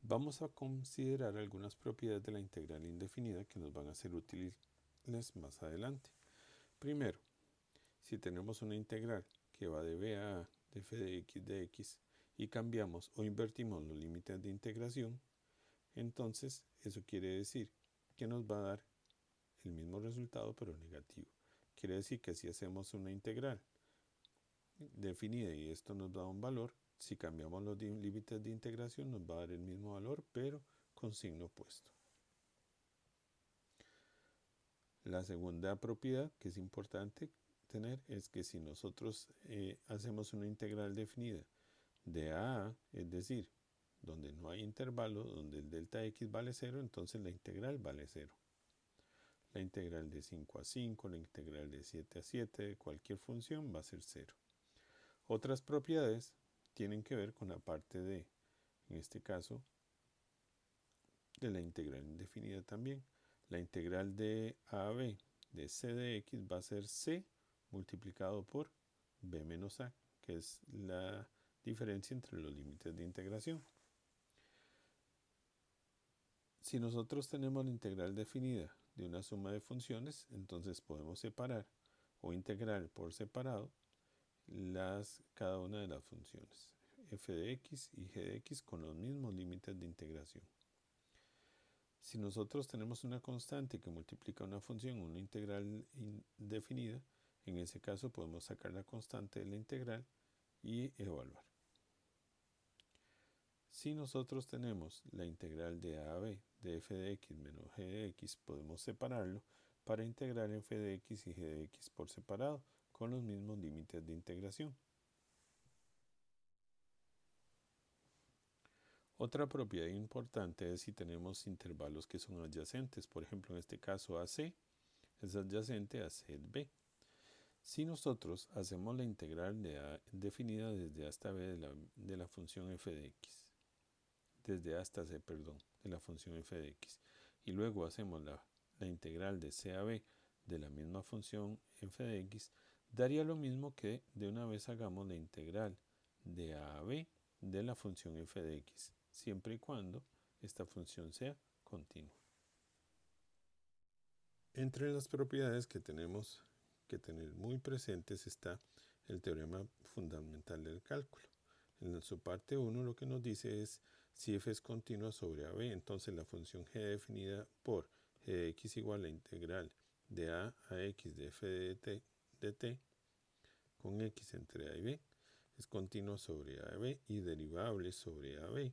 Vamos a considerar algunas propiedades de la integral indefinida que nos van a ser útiles más adelante. Primero, si tenemos una integral que va de b a a de f de x y cambiamos o invertimos los límites de integración, entonces eso quiere decir que nos va a dar el mismo resultado pero negativo. Quiere decir que si hacemos una integral definida y esto nos da un valor, si cambiamos los límites de integración nos va a dar el mismo valor pero con signo opuesto. La segunda propiedad que es importante tener es que si nosotros hacemos una integral definida de a, es decir, donde no hay intervalo, donde el delta x vale 0, entonces la integral vale 0. La integral de 5 a 5, la integral de 7 a 7, de cualquier función va a ser 0. Otras propiedades tienen que ver con la parte de, en este caso, de la integral indefinida también. La integral de a a b de c de x va a ser c multiplicado por b menos a, que es la diferencia entre los límites de integración. Si nosotros tenemos la integral definida de una suma de funciones, entonces podemos separar o integrar por separado cada una de las funciones f de x y g de x con los mismos límites de integración. Si nosotros tenemos una constante que multiplica una función, una integral indefinida, en ese caso podemos sacar la constante de la integral y evaluar. Si nosotros tenemos la integral de a a b de f de x menos g de x, podemos separarlo para integrar f de x y g de x por separado con los mismos límites de integración. Otra propiedad importante es si tenemos intervalos que son adyacentes. Por ejemplo, en este caso AC es adyacente a CB. Si nosotros hacemos la integral de A definida desde A hasta B de la función f de x, desde A hasta C, perdón, de la función f de x, y luego hacemos la integral de C a B de la misma función f de x, daría lo mismo que de una vez hagamos la integral de A a B de la función f de x, siempre y cuando esta función sea continua. Entre las propiedades que tenemos que tener muy presentes está el teorema fundamental del cálculo. En su parte 1 lo que nos dice es si f es continua sobre ab, entonces la función g definida por g de x igual a la integral de a x de f de t con x entre a y b es continua sobre a y b y derivable sobre a b.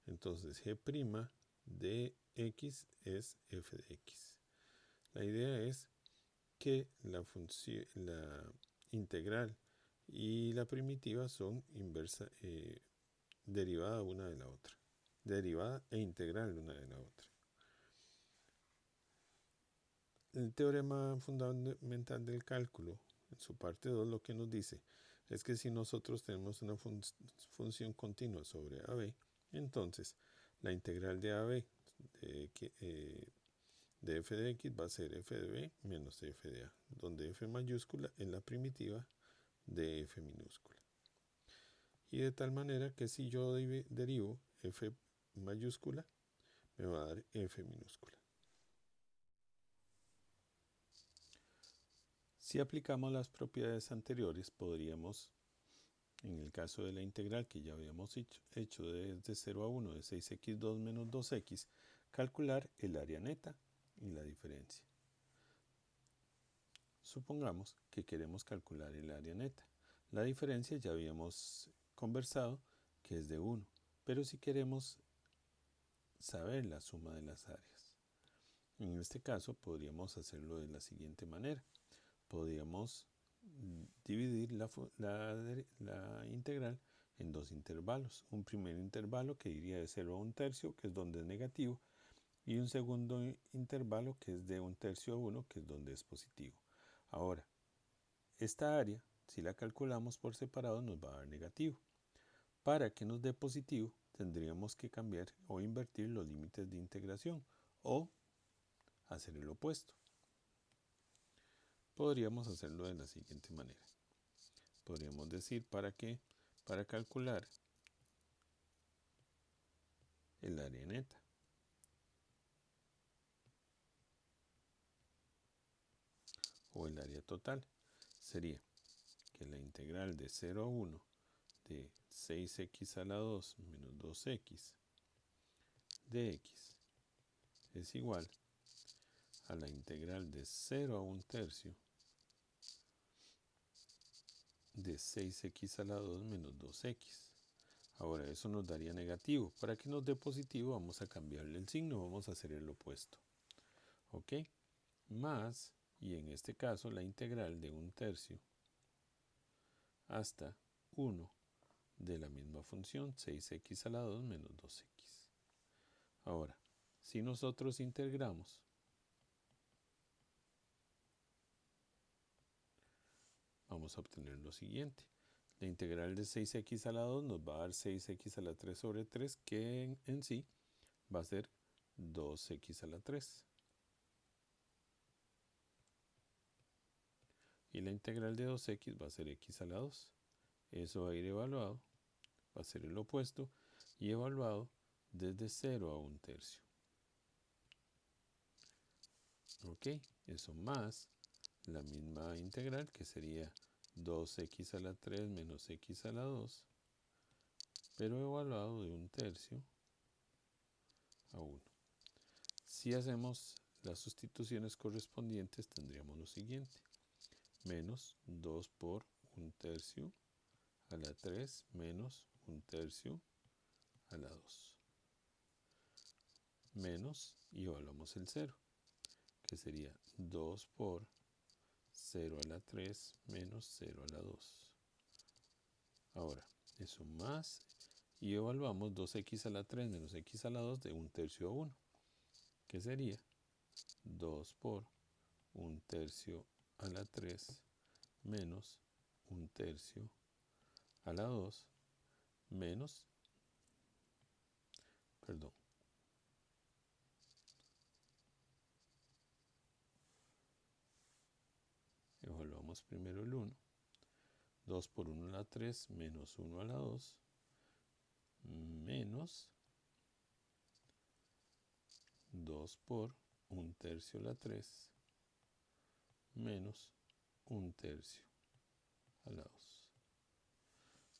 Entonces g' de x es f de x. La idea es que la integral y la primitiva son derivada una de la otra. Derivada e integral una de la otra. El teorema fundamental del cálculo, en su parte 2, lo que nos dice es que si nosotros tenemos una función continua sobre AB, entonces la integral de AB de f de x va a ser f de b menos f de a, donde f mayúscula es la primitiva de f minúscula. Y de tal manera que si yo derivo f mayúscula, me va a dar f minúscula. Si aplicamos las propiedades anteriores, podríamos, en el caso de la integral que ya habíamos hecho desde 0 a 1 de 6x2 menos 2x, calcular el área neta y la diferencia. Supongamos que queremos calcular el área neta. La diferencia ya habíamos conversado que es de 1, pero si queremos saber la suma de las áreas, en este caso podríamos hacerlo de la siguiente manera. Podríamos dividir la integral en dos intervalos. Un primer intervalo que iría de 0 a 1/3, que es donde es negativo, y un segundo intervalo que es de 1/3 a 1, que es donde es positivo. Ahora, esta área, si la calculamos por separado, nos va a dar negativo. Para que nos dé positivo, tendríamos que cambiar o invertir los límites de integración o hacer el opuesto. Podríamos hacerlo de la siguiente manera. Podríamos decir para calcular el área neta. O el área total. Sería que la integral de 0 a 1 de 6x a la 2 menos 2x de x es igual a la integral de 0 a 1/3 de 6x a la 2 menos 2x. Ahora eso nos daría negativo. Para que nos dé positivo vamos a cambiarle el signo, vamos a hacer el opuesto. ¿Ok? Más, y en este caso la integral de 1/3 hasta 1 de la misma función, 6x a la 2 menos 2x. Ahora, si nosotros integramos vamos a obtener lo siguiente. La integral de 6x a la 2 nos va a dar 6x a la 3 sobre 3, que en sí va a ser 2x a la 3. Y la integral de 2x va a ser x a la 2. Eso va a ir evaluado, va a ser el opuesto, y evaluado desde 0 a 1/3. Ok, eso más la misma integral, que sería 2x a la 3 menos x a la 2, pero evaluado de 1/3 a 1. Si hacemos las sustituciones correspondientes, tendríamos lo siguiente. Menos 2 por 1/3 a la 3 menos 1/3 a la 2. Menos, y evaluamos el 0, que sería 2 por 0 a la 3 menos 0 a la 2. Ahora, eso más, y evaluamos 2x a la 3 menos x a la 2 de 1/3 a 1, que sería 2 por 1/3 a la 3 menos 1/3 a la 2 menos, perdón, evaluamos primero el 1, 2 por 1 a la 3 menos 1 a la 2 menos 2 por 1/3 a la 3 menos 1/3 a la 2.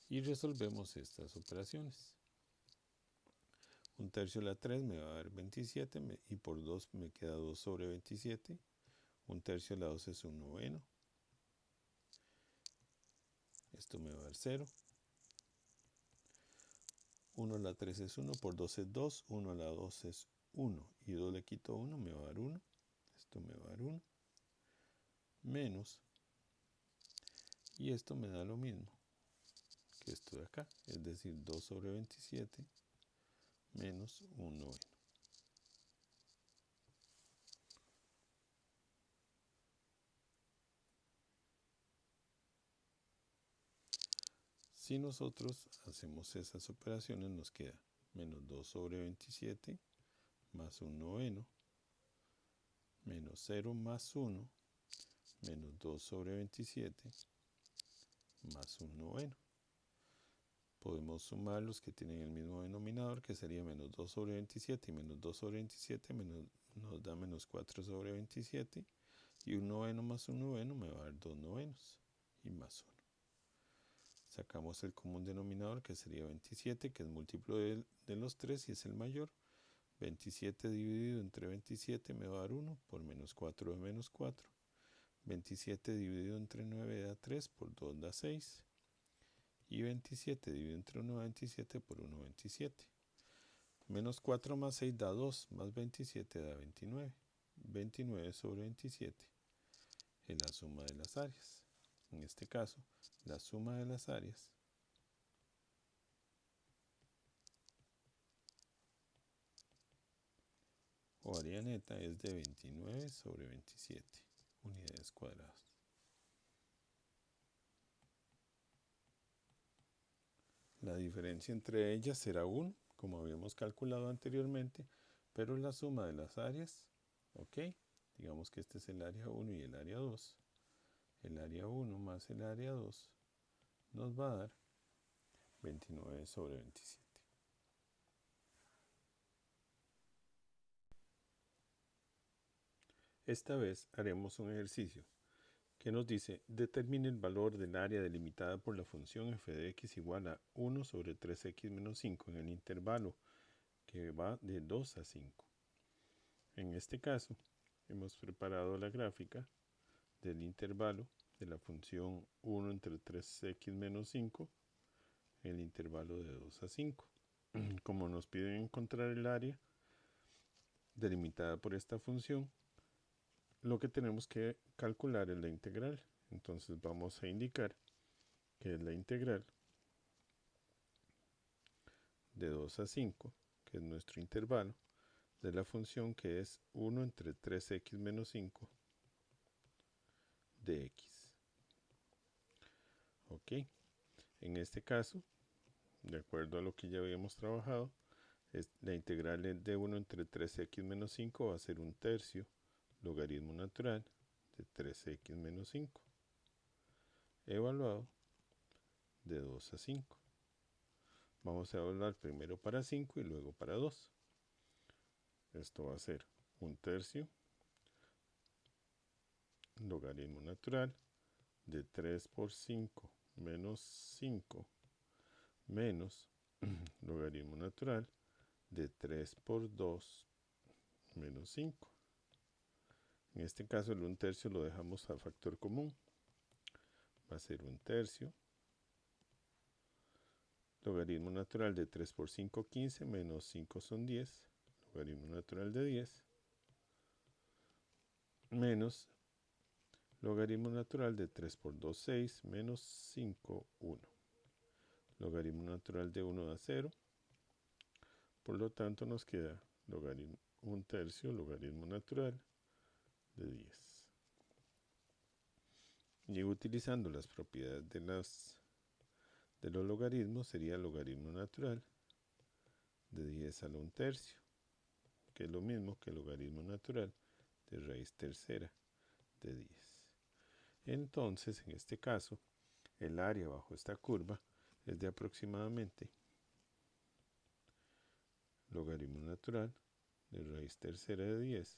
Y resolvemos estas operaciones. 1/3 a la 3 me va a dar 27 y por 2 me queda 2 sobre 27. 1/3 a la 2 es 1/9. Esto me va a dar 0. 1 a la 3 es 1, por 2 es 2, 1 a la 2 es 1, y 2 le quito 1, me va a dar 1. Esto me va a dar 1. Menos, y esto me da lo mismo que esto de acá, es decir, 2 sobre 27 menos 1/9. Si nosotros hacemos esas operaciones, nos queda menos 2 sobre 27 más 1/9 menos 0 más 1 menos 2 sobre 27 más 1/9. Podemos sumar los que tienen el mismo denominador, que sería menos 2 sobre 27 y menos 2 sobre 27 nos da menos 4 sobre 27, y 1/9 más 1/9 me va a dar 2/9 y más 1. Sacamos el común denominador, que sería 27, que es múltiplo de los 3 y es el mayor. 27 dividido entre 27 me va a dar 1, por menos 4 de menos 4. 27 dividido entre 9 da 3, por 2 da 6. Y 27 dividido entre 1 da 27, por 1 27. Menos 4 más 6 da 2, más 27 da 29. 29 sobre 27 es la suma de las áreas. En este caso, la suma de las áreas o área neta es de 29 sobre 27 unidades cuadradas. La diferencia entre ellas será 1, como habíamos calculado anteriormente, pero la suma de las áreas, ok, digamos que este es el área 1 y el área 2. El área 1 más el área 2 nos va a dar 29 sobre 27. Esta vez haremos un ejercicio que nos dice: determine el valor del área delimitada por la función f de x igual a 1 sobre 3x menos 5 en el intervalo que va de 2 a 5. En este caso, hemos preparado la gráfica del intervalo de la función 1 entre 3x menos 5 en el intervalo de 2 a 5. Como nos piden encontrar el área delimitada por esta función, lo que tenemos que calcular es la integral. Entonces vamos a indicar que es la integral de 2 a 5, que es nuestro intervalo, de la función que es 1 entre 3x menos 5 de x. Ok, en este caso, de acuerdo a lo que ya habíamos trabajado, la integral de 1 entre 3x menos 5 va a ser 1/3 logaritmo natural de 3x menos 5, evaluado de 2 a 5. Vamos a evaluar primero para 5 y luego para 2. Esto va a ser 1/3 logaritmo natural de 3 por 5 menos 5 menos logaritmo natural de 3 por 2 menos 5. En este caso el 1/3 lo dejamos a factor común. Va a ser 1/3 logaritmo natural de 3 por 5, 15, menos 5 son 10, logaritmo natural de 10, menos logaritmo natural de 3 por 2, 6, menos 5, 1. Logaritmo natural de 1 da 0. Por lo tanto nos queda 1/3 logaritmo natural de 10. Y utilizando las propiedades de los logaritmos, sería logaritmo natural de 10 a la 1/3, que es lo mismo que logaritmo natural de raíz tercera de 10. Entonces, en este caso, el área bajo esta curva es de aproximadamente logaritmo natural de raíz tercera de 10